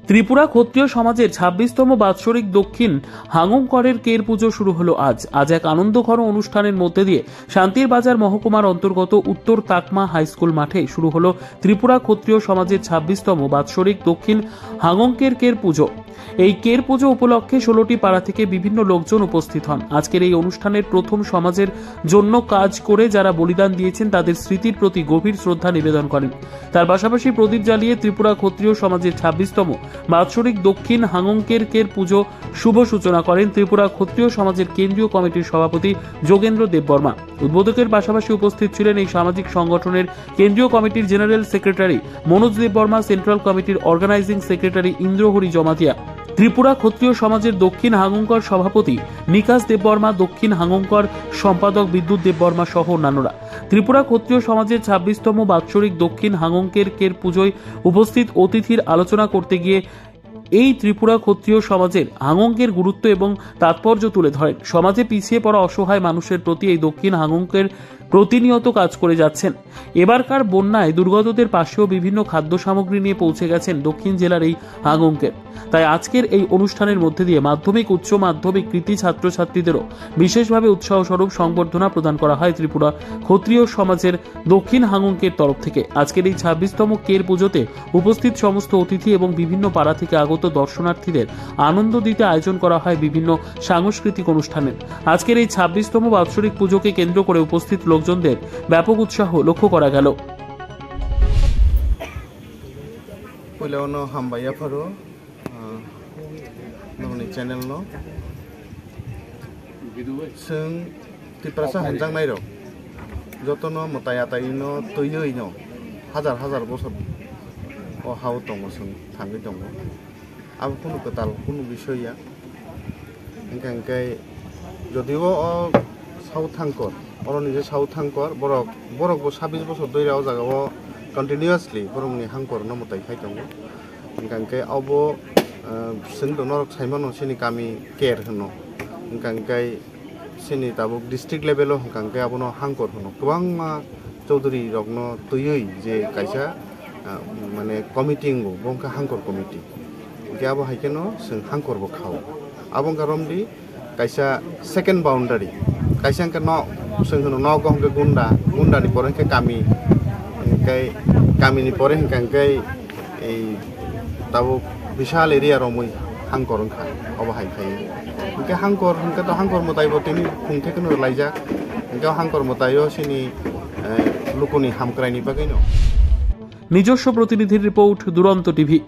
ত্রিপুরা ক্ষত্রিয় সমাজের ২৬তম বাৎসরিক দক্ষিণ হাঙ্গংকরের কের পুজো শুরু হলো আজ এক আনন্দঘন অনুষ্ঠানের মধ্যে দিয়ে শান্তির বাজার মহকুমার অন্তর্গত উত্তর তাকমা হাইস্কুল মাঠে শুরু হলো ত্রিপুরা ক্ষত্রিয় সমাজের ২৬তম বাৎসরিক দক্ষিণ হাঙ্গংকের কের পুজো। এই কের পুজো উপলক্ষে ১৬টি পাড়া থেকে বিভিন্ন লোকজন উপস্থিত হন। আজকের এই অনুষ্ঠানের প্রথম সমাজের জন্য কাজ করে যারা বলিদান দিয়েছেন তাদের স্মৃতির প্রতি গভীর শ্রদ্ধা নিবেদন করেন। তার পাশাপাশি প্রদীপ জ্বালিয়ে ত্রিপুরা ক্ষত্রিয় সমাজের ২৬তম বাৎসরিক দক্ষিণ হাঙ্গংকের কের পুজো শুভ সূচনা করেন ত্রিপুরা ক্ষত্রিয় সমাজের কেন্দ্রীয় কমিটির সভাপতি যোগেন্দ্র দেববর্মা। উদ্বোধকের পাশাপাশি উপস্থিত ছিলেন এই সামাজিক সংগঠনের কেন্দ্রীয় কমিটির general secretary Manoj Debbarma, central কমিটির অর্গানাইজিং সেক্রেটারি ইন্দ্রহরি জমাতিয়া, ত্রিপুরা ক্ষত্রিয় সমাজের দক্ষিণ হাঙ্গংকর সভাপতি নিকাশ দেববর্মা, দক্ষিণ হাঙ্গংকর সম্পাদক বিদ্যুৎ দেববর্মা সহ অন্যান্যরা। ত্রিপুরা ক্ষত্রিয় সমাজের ২৬তম বাৎসরিক দক্ষিণ হাঙ্গংকের কের পুজোয় উপস্থিত অতিথির আলোচনা করতে গিয়ে এই ত্রিপুরা ক্ষত্রিয় সমাজের হাঙ্গংকের গুরুত্ব এবং তাৎপর্য তুলে ধরেন। সমাজে পিছিয়ে পড়া অসহায় মানুষের প্রতি এই দক্ষিণ হাঙ্গংকের প্রতিনিয়ত কাজ করে যাচ্ছেন। এবারকার বন্যায় দুর্গতদের পাশেও বিভিন্ন খাদ্য সামগ্রী নিয়ে পৌঁছে গেছেন দক্ষিণ জেলার এই হাঙ্গংকের। তাই আজকের এই অনুষ্ঠানের মধ্যে দিয়ে মাধ্যমিক, উচ্চ মাধ্যমিক কৃতি ছাত্রছাত্রীদেরও বিশেষভাবে উৎসাহস্বরূপ সংবর্ধনা প্রদান করা হয় ত্রিপুরা ক্ষত্রিয় সমাজের দক্ষিণ হাঙ্গংকের তরফ থেকে। আজকের এই ২৬তম কের পুজোতে উপস্থিত সমস্ত অতিথি এবং বিভিন্ন পাড়া থেকে আগত দর্শনার্থীদের আনন্দ দিতে আয়োজন করা হয় বিভিন্ন সাংস্কৃতিক অনুষ্ঠানের। আজকের এই ২৬তম বাৎসরিক পুজোকে কেন্দ্র করে উপস্থিত লোকজনদের ব্যাপক উৎসাহ লক্ষ্য করা গেল। চ্যানেল जों टिप्रासा हानजांनाय र जतन मतायाताय न तयै न हाजार हाजार बছর ও হাও दङ जों थाङै दङ आबो कुनु कताल कुनु বিষয়া ओंखाय যদিও साउथ हांकर अरनि जे साउथ हांकर बरकबो 26 বছর দইরাও জায়গাও কন্টিনিউয়াসলি बरकनि हांकर न मताय खाय दङ ओंखाय आबो जों दङ साइमन सिनि गामि केर होनो ओंखाय सिनि दाबो डिस्ट्रिक्ट लेभेलाव होंखांखाय आबोनो हांकर होनो गोबां मा चौधुरी रगनो तयै जे कायसा माने कमिटिंग बंका हांकर कमिटि के आबो हायकेनो जों हांकरबो खाव आबंका रमदि कायसा सेकेंड बाउंडारी कायसा के न जों होनो न गहंके गुंडानि परेंके गामि ओंखाय गामिनि परे होंखांखाय ए दाबो विशाल एरिया रमै हांकर ओंखा अबो हायखायो ओंखाय हांकर होनखाथ हांकर मतायबो तिनि खुंथेखौनो लायजा ओंखाय हांकर मतायो सिनि लुकनि हामक्रायनि बागैनो। নিজস্ব প্রতিনিধির রিপোর্ট, দুরন্ত টিভি।